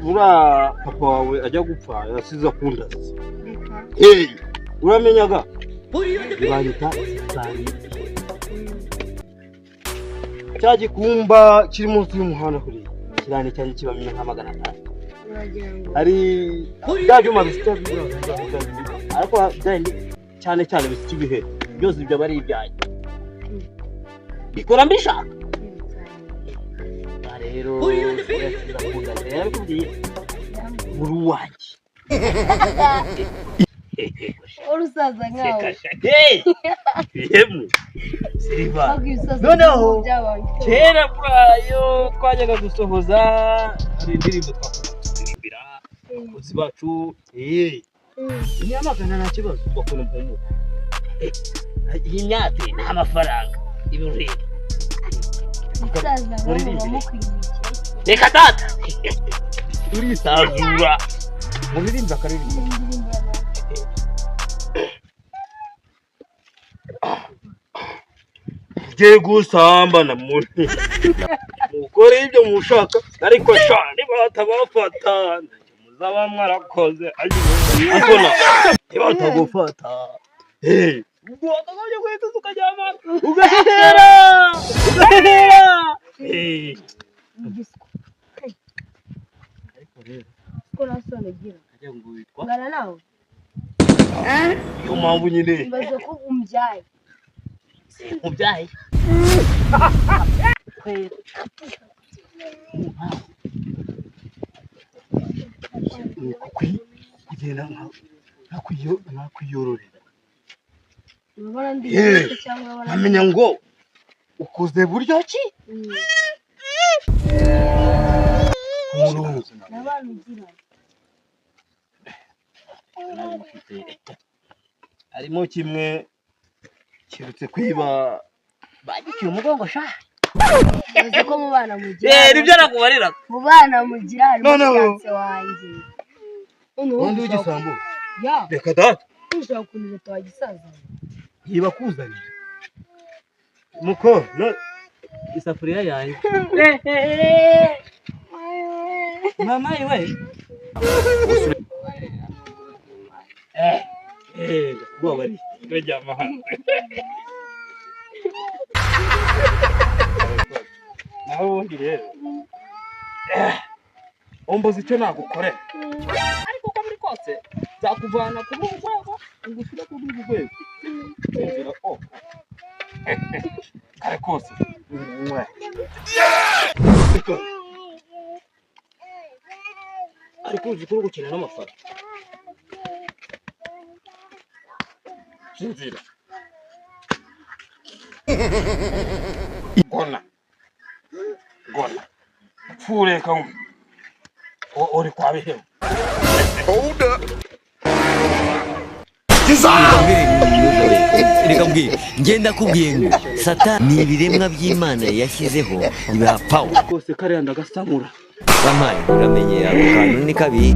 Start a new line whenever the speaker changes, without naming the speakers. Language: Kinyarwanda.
ura papa wawe ajya gupfa yasize akundaze. Uramenyaga barita sari cyagikumba kiri munsi y'umuhanda kuri kirane cyane kibamenya nka 500 ari byajuma bisita ariko cyane cyane bisiti bihe byose ibyo bari ibyaye bikora mbishaka rero rero kubwiye uruwangi
urusaza nkawe
yemwe Silva noneho kera burayo twajyaga gusohoza ari indirimbo twakurimbira abakozi bacu inyamagana nta kibazo twakora mpumuro iyi myate nta mafaranga ibirori
urusaza nkawe bamukwiriye
reka data urisazura mu birimba akaririmba gusamba na muntu mukore ibyo mushaka ariko shani batabafata muzaba mwarakoze akona batagufata ubwo kwita ukajyama ugahera ariko rero
ko nasone gira
ajya ngo witwa
ngana nawe
yo mpamvu nyine
ibaze ko umubyaye
umubyaye kugenda nkakwiyororera nkamenya ngo ukoze buryo ki harimo kimwe kirutse kwiba bagikiye umugongo sha
uzi ko mu bana mugira
nibyo nakubarira
mu bana mugira harimo chance wanjye
undi w'igisambo
ya
reka data
ushaka kunira twagisaza
yiba kuzanye muko no isafuriya yawe mama iwe bwabari rejama naho ubundi rero umbuze icyo nagukorera ariko uko muri kose zakuvana ku rwego ngushyira ku rwego nzira ko kare kose ariko uzi ko gukina n'amafaranga nzira gona pfureka uri kwa bihemu
hold up
reka mbwira ngenda kubwiye ngo Satani ni ibiremwa by'Imana yashyizeho biba power
kose kare ndagasamura
bamaye uramenye ako kantu ni kabi